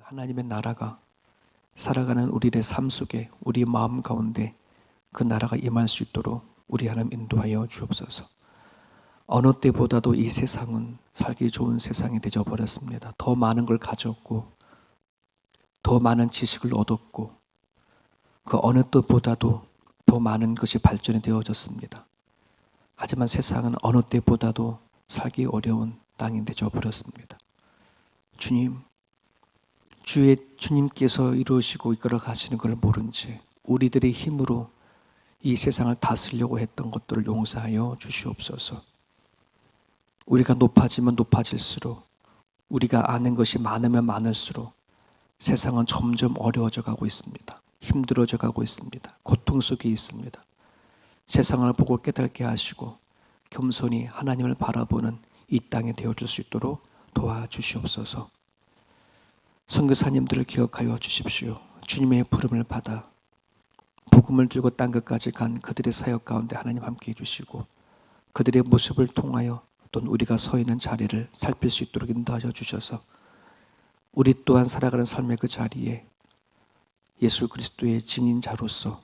하나님의 나라가 살아가는 우리의 삶 속에 우리 마음 가운데 그 나라가 임할 수 있도록 우리 하나님 인도하여 주옵소서. 어느 때보다도 이 세상은 살기 좋은 세상이 되어버렸습니다. 더 많은 걸 가졌고 더 많은 지식을 얻었고 그 어느 때보다도 더 많은 것이 발전이 되어졌습니다. 하지만 세상은 어느 때보다도 살기 어려운 땅이 되어버렸습니다. 주님께서 이루시고 이끌어 가시는 걸 모른 채 우리들의 힘으로 이 세상을 다스리려고 했던 것들을 용서하여 주시옵소서. 우리가 높아지면 높아질수록, 우리가 아는 것이 많으면 많을수록 세상은 점점 어려워져 가고 있습니다. 힘들어져 가고 있습니다. 고통 속에 있습니다. 세상을 보고 깨닫게 하시고 겸손히 하나님을 바라보는 이 땅에 되어줄 수 있도록 도와주시옵소서. 선교사님들을 기억하여 주십시오. 주님의 부름을 받아 복음을 들고 땅 끝까지 간 그들의 사역 가운데 하나님 함께해 주시고 그들의 모습을 통하여 또는 우리가 서 있는 자리를 살필 수 있도록 인도하여 주셔서 우리 또한 살아가는 삶의 그 자리에 예수 그리스도의 증인자로서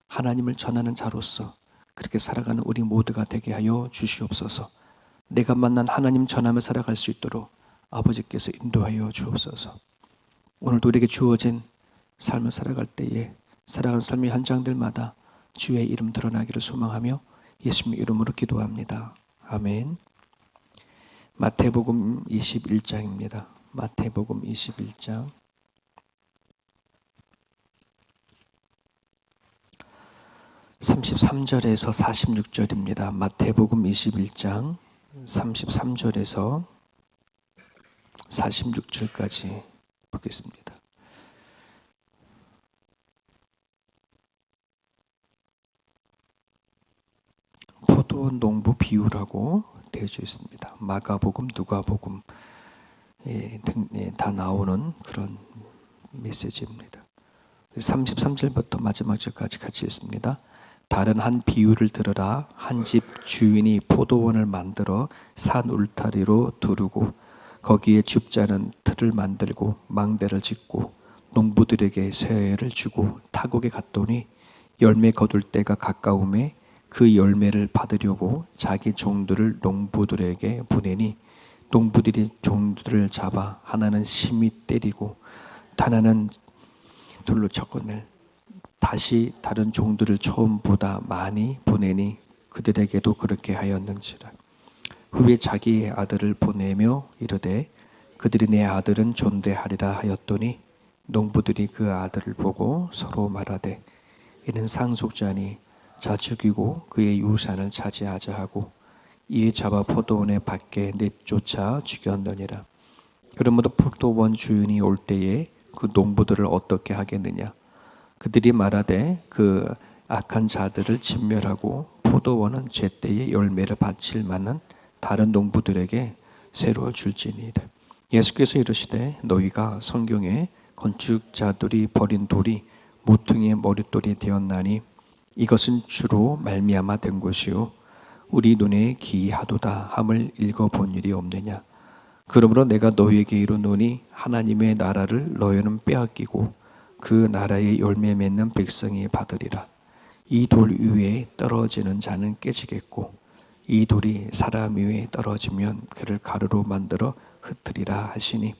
하나님을 전하는 자로서 그렇게 살아가는 우리 모두가 되게 하여 주시옵소서. 내가 만난 하나님 전하며 살아갈 수 있도록 아버지께서 인도하여 주옵소서. 오늘도 우리에게 주어진 삶을 살아갈 때에 살아가는 삶의 현장들마다 주의 이름 드러나기를 소망하며 예수님의 이름으로 기도합니다. 아멘. 마태복음 21장입니다. 마태복음 21장 33절에서 46절입니다. 마태복음 21장 33절에서 46절까지 보겠습니다. 포도원 농부 비유라고 되어져 있습니다. 마가복음, 누가복음 다 나오는 그런 메시지입니다. 33절부터 마지막 절까지 같이 읽습니다. 다른 한 비유를 들으라. 한 집 주인이 포도원을 만들어 산 울타리로 두르고 거기에 줍자는 틀을 만들고 망대를 짓고 농부들에게 세를 주고 타국에 갔더니 열매 거둘 때가 가까움에 그 열매를 받으려고 자기 종들을 농부들에게 보내니 농부들이 종들을 잡아 하나는 심히 때리고 하나는 돌로 쳤거늘 다시 다른 종들을 처음보다 많이 보내니 그들에게도 그렇게 하였는지라. 후에 자기의 아들을 보내며 이르되 그들이 내 아들은 존대하리라 하였더니 농부들이 그 아들을 보고 서로 말하되 이는 상속자니 자 죽이고 그의 유산을 차지하자 하고 이에 잡아 포도원의 밖에 내쫓아 죽였느니라. 그러므로 포도원 주인이 올 때에 그 농부들을 어떻게 하겠느냐. 그들이 말하되 그 악한 자들을 진멸하고 포도원은 제때에 열매를 바칠 만한 다른 농부들에게 새로 줄지니이다. 예수께서 이르시되 너희가 성경에 건축자들이 버린 돌이 모퉁이의 머릿돌이 되었나니 이것은 주로 말미암아 된 것이요 우리 눈에 기이하도다 함을 읽어본 일이 없느냐. 그러므로 내가 너희에게 이르노니 하나님의 나라를 너희는 빼앗기고 그 나라의 열매 맺는 백성이 받으리라. 이 돌 위에 떨어지는 자는 깨지겠고 이 돌이 사람 위에 떨어지면 그를 가루로 만들어 흩으리라 하시니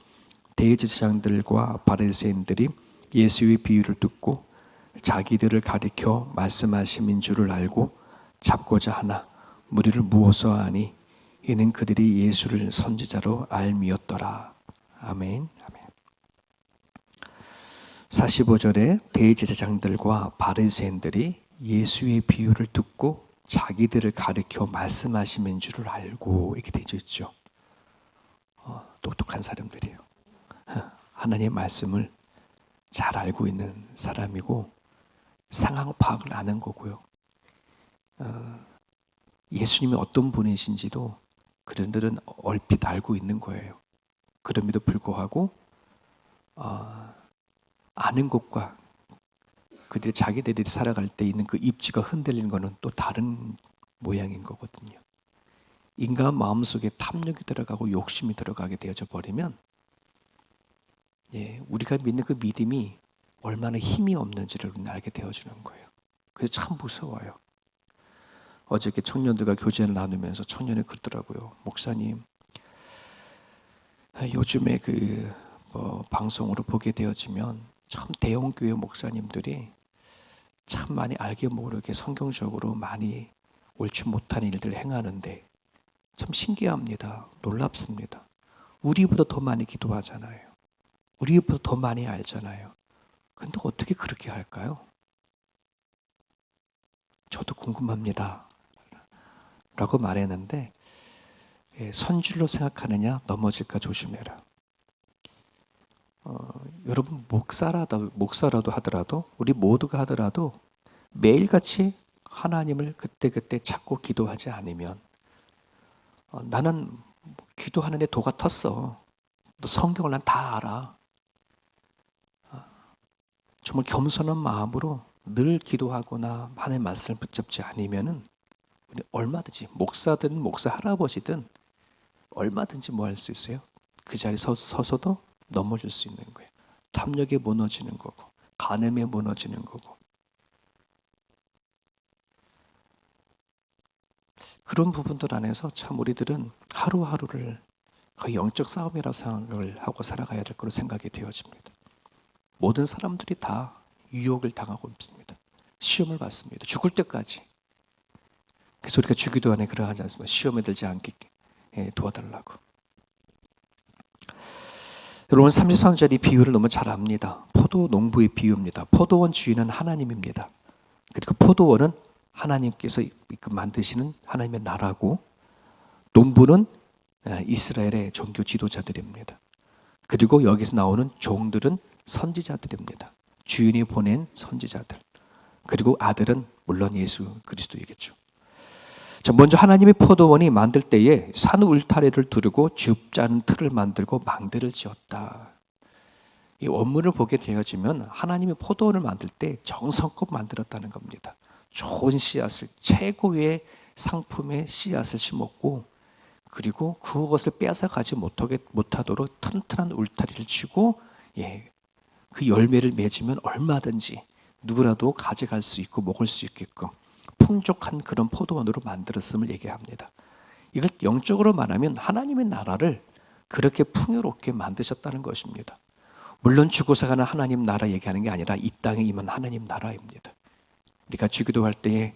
대제사장들과 바리새인들이 예수의 비유를 듣고 자기들을 가리켜 말씀하심인 줄을 알고 잡고자 하나 무리를 모아서 하니 이는 그들이 예수를 선지자로 알미었더라. 아멘. 아멘. 45절에 대제사장들과 바리새인들이 예수의 비유를 듣고 자기들을 가리켜 말씀하심인 줄을 알고 이렇게 되어 있죠. 똑똑한 사람들이에요. 하나님의 말씀을 잘 알고 있는 사람이고 상황 파악을 아는 거고요. 예수님이 어떤 분이신지도 그들은 얼핏 알고 있는 거예요. 그럼에도 불구하고 아는 것과 그들이 자기들이 살아갈 때 있는 그 입지가 흔들리는 것은 또 다른 모양인 거거든요. 인간 마음속에 탐욕이 들어가고 욕심이 들어가게 되어져 버리면 우리가 믿는 그 믿음이 얼마나 힘이 없는지를 알게 되어주는 거예요. 그래서 참 무서워요. 어저께 청년들과 교제를 나누면서 청년이 그러더라고요. 목사님, 요즘에 방송으로 보게 되어지면 참 대형교회 목사님들이 참 많이 알게 모르게 성경적으로 많이 옳지 못한 일들을 행하는데 참 신기합니다. 놀랍습니다. 우리보다 더 많이 기도하잖아요. 우리보다 더 많이 알잖아요. 근데 어떻게 그렇게 할까요? 저도 궁금합니다. 라고 말했는데, 선줄로 생각하느냐 넘어질까 조심해라. 여러분 목사라도 하더라도 우리 모두가 하더라도 매일같이 하나님을 그때그때 찾고 기도하지 않으면 나는 기도하는데 도가 텄어. 너 성경을 난 다 알아. 정말 겸손한 마음으로 늘 기도하거나 하나님의 말씀을 붙잡지 않으면은 얼마든지 목사든 목사 할아버지든 얼마든지 뭐 할 수 있어요? 그 자리에 서서도 넘어질 수 있는 거예요. 탐욕에 무너지는 거고 간음에 무너지는 거고 그런 부분들 안에서 참 우리들은 하루하루를 거의 영적 싸움이라고 생각을 하고 살아가야 될 거로 생각이 되어집니다. 모든 사람들이 다 유혹을 당하고 있습니다. 시험을 받습니다. 죽을 때까지. 그래서 우리가 주기도 안에 그러하지 않습니까? 시험에 들지 않게 도와달라고. 여러분 33절이 비유를 너무 잘 압니다. 포도 농부의 비유입니다. 포도원 주인은 하나님입니다. 그리고 포도원은 하나님께서 만드시는 하나님의 나라고 농부는 이스라엘의 종교 지도자들입니다. 그리고 여기서 나오는 종들은 선지자들입니다. 주인이 보낸 선지자들. 그리고 아들은 물론 예수 그리스도이겠죠. 자, 먼저 하나님의 포도원이 만들 때에 산 울타리를 두르고 줍지 않은 틀을 만들고 망대를 지었다. 이 원문을 보게 되어지면 하나님의 포도원을 만들 때 정성껏 만들었다는 겁니다. 좋은 씨앗을 최고의 상품의 씨앗을 심었고 그리고 그것을 빼앗아가지 못하도록 튼튼한 울타리를 치고 그 열매를 맺으면 얼마든지 누구라도 가져갈 수 있고 먹을 수 있게끔 풍족한 그런 포도원으로 만들었음을 얘기합니다. 이걸 영적으로 말하면 하나님의 나라를 그렇게 풍요롭게 만드셨다는 것입니다. 물론 죽어서 가는 하나님 나라 얘기하는 게 아니라 이 땅에 임한 하나님 나라입니다. 우리가 주기도할 때에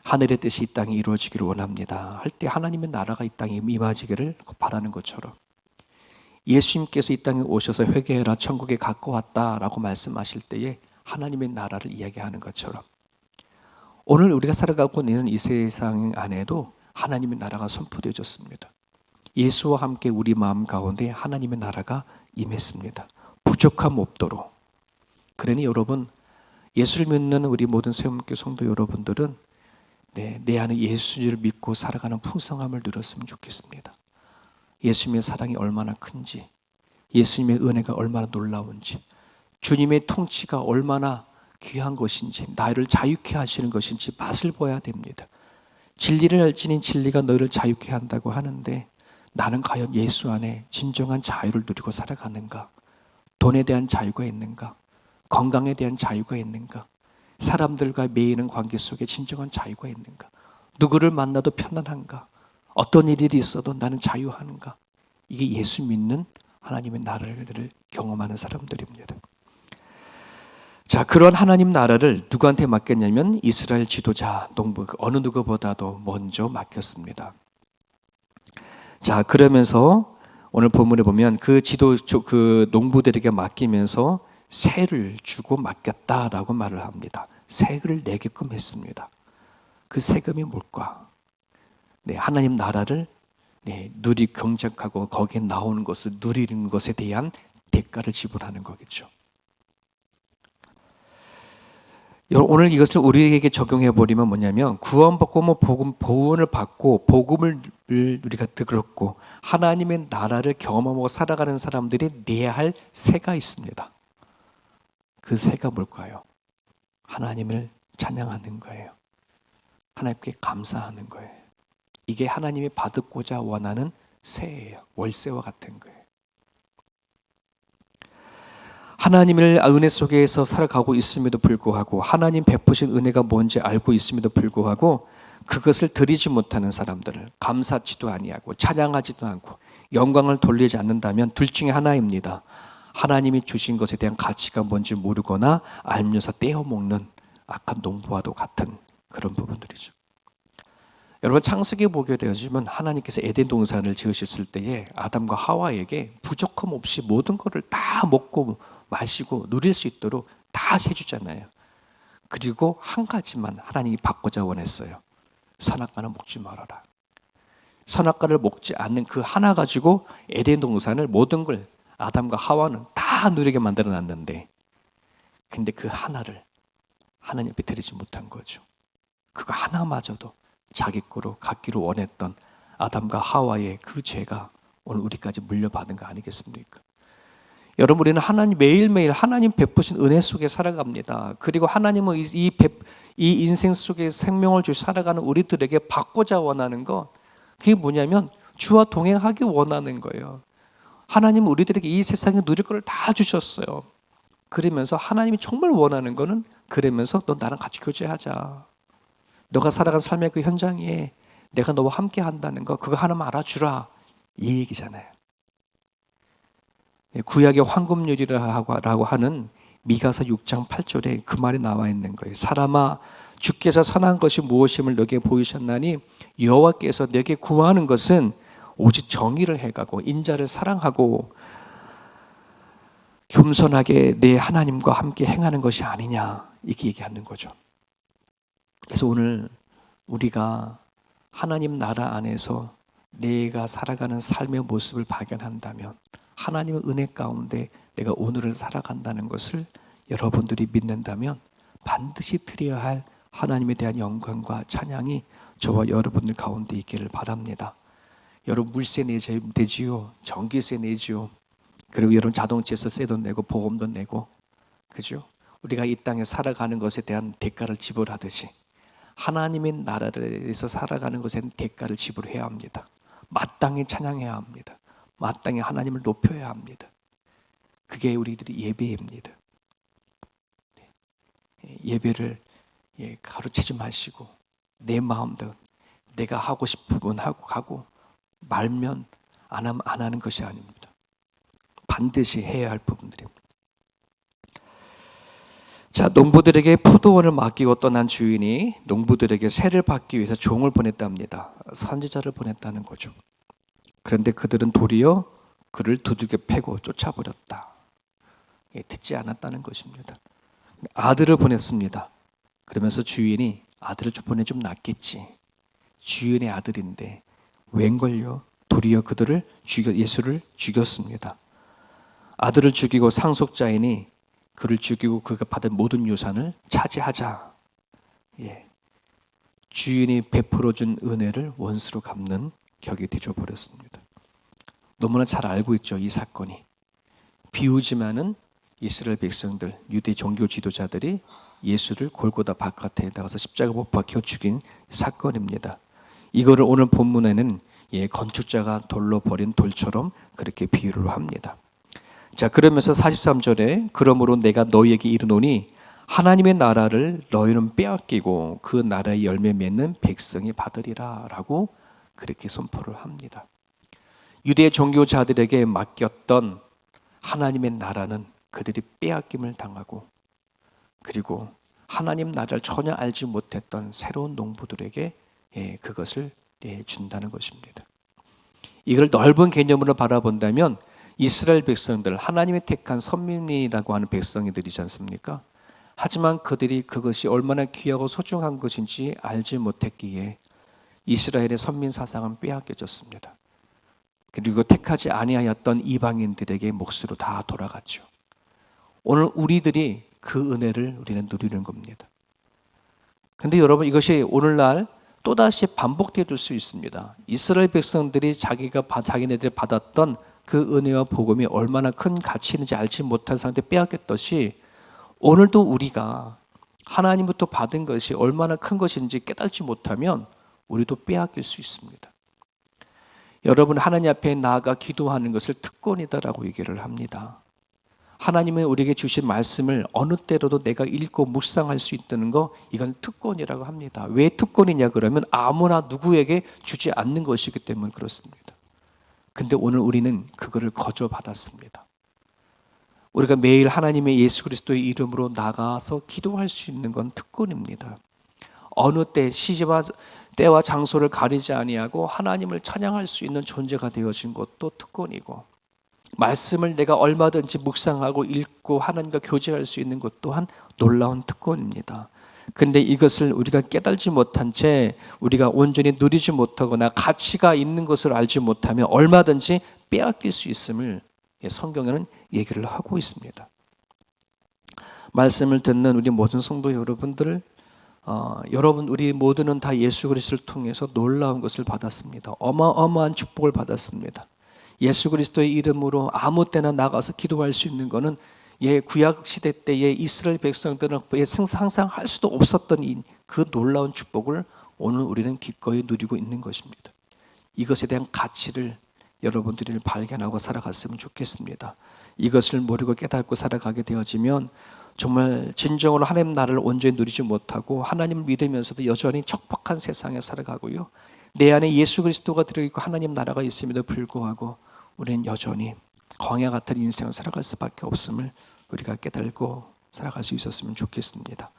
하늘의 뜻이 이 땅에 이루어지기를 원합니다 할 때 하나님의 나라가 이 땅에 임하지기를 바라는 것처럼 예수님께서 이 땅에 오셔서 회개해라 천국에 가까웠다라고 말씀하실 때에 하나님의 나라를 이야기하는 것처럼 오늘 우리가 살아가고 있는 이 세상 안에도 하나님의 나라가 선포되어졌습니다. 예수와 함께 우리 마음 가운데 하나님의 나라가 임했습니다. 부족함 없도록. 그러니 여러분 예수를 믿는 우리 모든 세움교회 성도 여러분들은 내 안에 예수를 믿고 살아가는 풍성함을 누렸으면 좋겠습니다. 예수님의 사랑이 얼마나 큰지, 예수님의 은혜가 얼마나 놀라운지, 주님의 통치가 얼마나 귀한 것인지, 나를 자유케 하시는 것인지 맛을 보아야 됩니다. 진리를 알지니 진리가 너희를 자유케 한다고 하는데 나는 과연 예수 안에 진정한 자유를 누리고 살아가는가? 돈에 대한 자유가 있는가? 건강에 대한 자유가 있는가? 사람들과 매이는 관계 속에 진정한 자유가 있는가? 누구를 만나도 편안한가? 어떤 일이 있어도 나는 자유하는가? 이게 예수 믿는 하나님의 나라를 경험하는 사람들입니다. 자, 그런 하나님 나라를 누구한테 맡겼냐면 이스라엘 지도자, 농부 어느 누구보다도 먼저 맡겼습니다. 자, 그러면서 오늘 본문에 보면 그 농부들에게 맡기면서 세를 주고 맡겼다라고 말을 합니다. 세금을 내게끔 했습니다. 그 세금이 뭘까? 하나님 나라를 경작하고 거기에 나오는 것을 누리는 것에 대한 대가를 지불하는 거겠죠. 오늘 이것을 우리에게 적용해 버리면 뭐냐면 구원받고 보훈을 받고 복음을 우리가 들었고 하나님의 나라를 경험하고 살아가는 사람들이 내야 할 세가 있습니다. 그 세가 뭘까요? 하나님을 찬양하는 거예요. 하나님께 감사하는 거예요. 이게 하나님이 받고자 원하는 세예요. 월세와 같은 거예요. 하나님을 은혜 속에서 살아가고 있음에도 불구하고 하나님 베푸신 은혜가 뭔지 알고 있음에도 불구하고 그것을 드리지 못하는 사람들을 감사치도 아니하고 찬양하지도 않고 영광을 돌리지 않는다면 둘 중에 하나입니다. 하나님이 주신 것에 대한 가치가 뭔지 모르거나 알면서 떼어먹는 악한 농부와도 같은 그런 부분들이죠. 여러분 창세기 보게 되어지면 하나님께서 에덴 동산을 지으셨을 때에 아담과 하와에게 부족함 없이 모든 것을 다 먹고 마시고 누릴 수 있도록 다 해주잖아요. 그리고 한 가지만 하나님이 바꾸자 원했어요. 선악과는 먹지 말아라. 선악과를 먹지 않는 그 하나 가지고 에덴 동산을 모든 걸 아담과 하와는 다 누리게 만들어 놨는데 근데 그 하나를 하나님 앞에 드리지 못한 거죠. 그거 하나마저도 자기 거로 갖기로 원했던 아담과 하와의 그 죄가 오늘 우리까지 물려받은 거 아니겠습니까? 여러분 우리는 하나님 매일매일 하나님 베푸신 은혜 속에 살아갑니다. 그리고 하나님은 이 인생 속에 생명을 주시 살아가는 우리들에게 받고자 원하는 것 그게 뭐냐면 주와 동행하기 원하는 거예요. 하나님은 우리들에게 이 세상에 누릴 걸 다 주셨어요. 그러면서 하나님이 정말 원하는 거는 그러면서 너 나랑 같이 교제하자. 너가 살아간 삶의 그 현장에 내가 너와 함께 한다는 거 그거 하나만 알아주라. 이 얘기잖아요. 구약의 황금률이라고 하는 미가서 6장 8절에 그 말이 나와 있는 거예요. 사람아 주께서 선한 것이 무엇임을 너에게 보이셨나니 여호와께서 너에게 구하는 것은 오직 정의를 해가고 인자를 사랑하고 겸손하게 내 하나님과 함께 행하는 것이 아니냐 이렇게 얘기하는 거죠. 그래서 오늘 우리가 하나님 나라 안에서 내가 살아가는 삶의 모습을 발견한다면 하나님의 은혜 가운데 내가 오늘을 살아간다는 것을 여러분들이 믿는다면 반드시 드려야 할 하나님에 대한 영광과 찬양이 저와 여러분들 가운데 있기를 바랍니다. 여러분 물세 내지요, 전기세 내지요, 그리고 여러분 자동차에서 세도 내고 보험도 내고, 그죠? 우리가 이 땅에 살아가는 것에 대한 대가를 지불하듯이 하나님의 나라에서 살아가는 것에 대한 대가를 지불해야 합니다. 마땅히 찬양해야 합니다. 마땅히 하나님을 높여야 합니다. 그게 우리들이 예배입니다. 예배를 가로채지 마시고 내 마음대로 내가 하고 싶은 건 하고 가고 말면 안 하는 것이 아닙니다. 반드시 해야 할 부분들입니다. 자, 농부들에게 포도원을 맡기고 떠난 주인이 농부들에게 세를 받기 위해서 종을 보냈답니다. 선지자를 보냈다는 거죠. 그런데 그들은 도리어 그를 두들겨 패고 쫓아버렸다. 듣지 않았다는 것입니다. 아들을 보냈습니다. 그러면서 주인이 아들을 보내 좀 낫겠지. 주인의 아들인데 웬걸요? 도리어 그들을 예수를 죽였습니다. 아들을 죽이고 상속자이니 그를 죽이고 그가 받은 모든 유산을 차지하자. 주인이 베풀어준 은혜를 원수로 갚는 격이 되어버렸습니다. 너무나 잘 알고 있죠, 이 사건이. 비우지만은 이스라엘 백성들, 유대 종교 지도자들이 예수를 골고다 바깥에 나가서 십자가 못 박혀 죽인 사건입니다. 이거를 오늘 본문에는 건축자가 돌로 버린 돌처럼 그렇게 비유를 합니다. 자, 그러면서 43절에 그러므로 내가 너희에게 이르노니 하나님의 나라를 너희는 빼앗기고 그 나라의 열매 맺는 백성이 받으리라 라고 그렇게 선포를 합니다. 유대 종교자들에게 맡겼던 하나님의 나라는 그들이 빼앗김을 당하고 그리고 하나님 나라를 전혀 알지 못했던 새로운 농부들에게 그것을 준다는 것입니다. 이걸 넓은 개념으로 바라본다면 이스라엘 백성들, 하나님의 택한 선민이라고 하는 백성이들이지 않습니까? 하지만 그들이 그것이 얼마나 귀하고 소중한 것인지 알지 못했기에 이스라엘의 선민 사상은 빼앗겨졌습니다. 그리고 택하지 아니하였던 이방인들에게 몫으로 다 돌아갔죠. 오늘 우리들이 그 은혜를 우리는 누리는 겁니다. 근데 여러분 이것이 오늘날 또다시 반복될 수 있습니다. 이스라엘 백성들이 자기네들이 받았던 그 은혜와 복음이 얼마나 큰 가치 있는지 알지 못한 상태에 빼앗겼듯이 오늘도 우리가 하나님부터 받은 것이 얼마나 큰 것인지 깨닫지 못하면 우리도 빼앗길 수 있습니다. 여러분 하나님 앞에 나아가 기도하는 것을 특권이다라고 얘기를 합니다. 하나님의 우리에게 주신 말씀을 어느 때로도 내가 읽고 묵상할 수 있다는 거, 이건 특권이라고 합니다. 왜 특권이냐 그러면 아무나 누구에게 주지 않는 것이기 때문에 그렇습니다. 근데 오늘 우리는 그거를 거저받았습니다. 우리가 매일 하나님의 예수 그리스도의 이름으로 나가서 기도할 수 있는 건 특권입니다. 어느 때 시기와 때와 장소를 가리지 아니하고 하나님을 찬양할 수 있는 존재가 되어진 것도 특권이고, 말씀을 내가 얼마든지 묵상하고 읽고 하나님과 교제할 수 있는 것 또한 놀라운 특권입니다. 근데 이것을 우리가 깨달지 못한 채 우리가 온전히 누리지 못하거나 가치가 있는 것을 알지 못하면 얼마든지 빼앗길 수 있음을 성경에는 얘기를 하고 있습니다. 말씀을 듣는 우리 모든 성도 여러분들, 여러분 우리 모두는 다 예수 그리스도를 통해서 놀라운 것을 받았습니다. 어마어마한 축복을 받았습니다. 예수 그리스도의 이름으로 아무 때나 나가서 기도할 수 있는 것은 구약 시대 때의 이스라엘 백성들은 상상 할 수도 없었던 그 놀라운 축복을 오늘 우리는 기꺼이 누리고 있는 것입니다. 이것에 대한 가치를 여러분들이 발견하고 살아갔으면 좋겠습니다. 이것을 모르고 깨닫고 살아가게 되어지면 정말 진정으로 하나님 나라를 온전히 누리지 못하고 하나님을 믿으면서도 여전히 척박한 세상에 살아가고요, 내 안에 예수 그리스도가 들어있고 하나님 나라가 있음에도 불구하고 우리는 여전히 광야 같은 인생을 살아갈 수밖에 없음을 우리가 깨달고 살아갈 수 있었으면 좋겠습니다.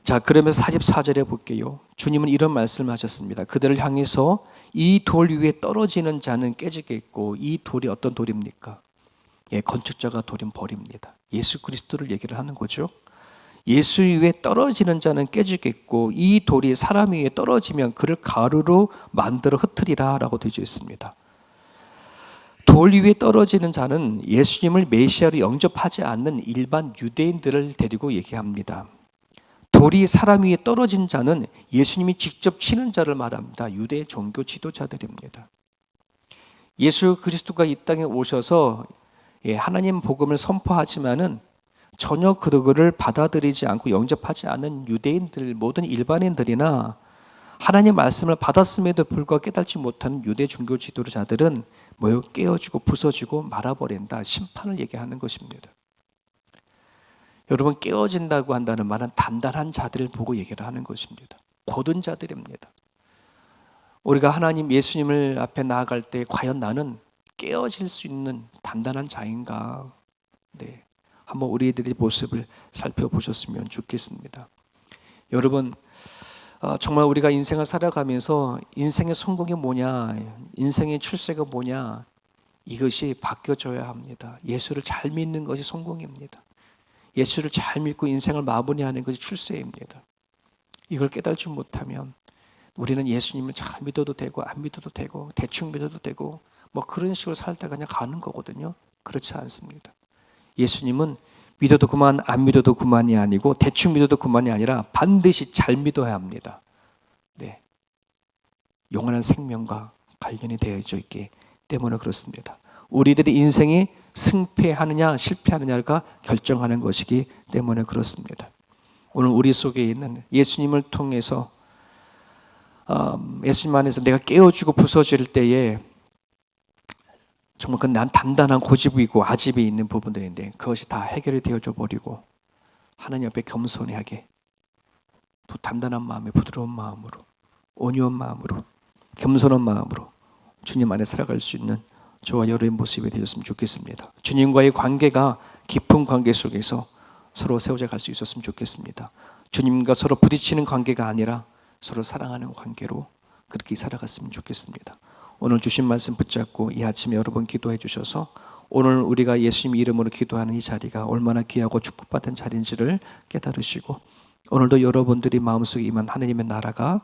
자, 그러면서 44절에 볼게요. 주님은 이런 말씀을 하셨습니다. 그들을 향해서 이 돌 위에 떨어지는 자는 깨지겠고, 이 돌이 어떤 돌입니까? 건축자가 돌인 벌입니다. 예수 그리스도를 얘기를 하는 거죠. 예수 위에 떨어지는 자는 깨지겠고, 이 돌이 사람 위에 떨어지면 그를 가루로 만들어 흩으리라 라고 되어 있습니다. 돌 위에 떨어지는 자는 예수님을 메시아로 영접하지 않는 일반 유대인들을 데리고 얘기합니다. 돌이 사람 위에 떨어진 자는 예수님이 직접 치는 자를 말합니다. 유대 종교 지도자들입니다. 예수 그리스도가 이 땅에 오셔서 하나님 복음을 선포하지만은 전혀 그들을 받아들이지 않고 영접하지 않는 유대인들, 모든 일반인들이나 하나님 말씀을 받았음에도 불구하고 깨닫지 못하는 유대 종교 지도자들은 깨어지고 부서지고 말아버린다, 심판을 얘기하는 것입니다. 여러분, 깨어진다고 한다는 말은 단단한 자들을 보고 얘기를 하는 것입니다. 곧은 자들입니다. 우리가 하나님 예수님을 앞에 나아갈 때 과연 나는 깨어질 수 있는 단단한 자인가? 한번 우리들의 모습을 살펴보셨으면 좋겠습니다. 여러분, 정말 우리가 인생을 살아가면서 인생의 성공이 뭐냐, 인생의 출세가 뭐냐, 이것이 바뀌어져야 합니다. 예수를 잘 믿는 것이 성공입니다. 예수를 잘 믿고 인생을 마무리하는 것이 출세입니다. 이걸 깨달지 못하면 우리는 예수님을 잘 믿어도 되고 안 믿어도 되고 대충 믿어도 되고 그런 식으로 살다가 그냥 가는 거거든요. 그렇지 않습니다. 예수님은 믿어도 그만 안 믿어도 그만이 아니고 대충 믿어도 그만이 아니라 반드시 잘 믿어야 합니다. 영원한 생명과 관련이 되어져 있기 때문에 그렇습니다. 우리들의 인생이 승패하느냐 실패하느냐가 결정하는 것이기 때문에 그렇습니다. 오늘 우리 속에 있는 예수님을 통해서 예수님 안에서 내가 깨어지고 부서질 때에 정말 그건 난 단단한 고집이고 아집이 있는 부분들인데 그것이 다 해결이 되어져 버리고 하나님 앞에 겸손하게 단단한 마음에 부드러운 마음으로 온유한 마음으로 겸손한 마음으로 주님 안에 살아갈 수 있는 저와 여러분의 모습이 되었으면 좋겠습니다. 주님과의 관계가 깊은 관계 속에서 서로 세워져 갈 수 있었으면 좋겠습니다. 주님과 서로 부딪히는 관계가 아니라 서로 사랑하는 관계로 그렇게 살아갔으면 좋겠습니다. 오늘 주신 말씀 붙잡고 이 아침에 여러분 기도해 주셔서 오늘 우리가 예수님 이름으로 기도하는 이 자리가 얼마나 귀하고 축복받은 자리인지를 깨달으시고 오늘도 여러분들이 마음속에 임한 하나님의 나라가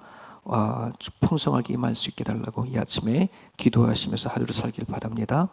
풍성하게 임할 수 있게 달라고 이 아침에 기도하시면서 하루를 살길 바랍니다.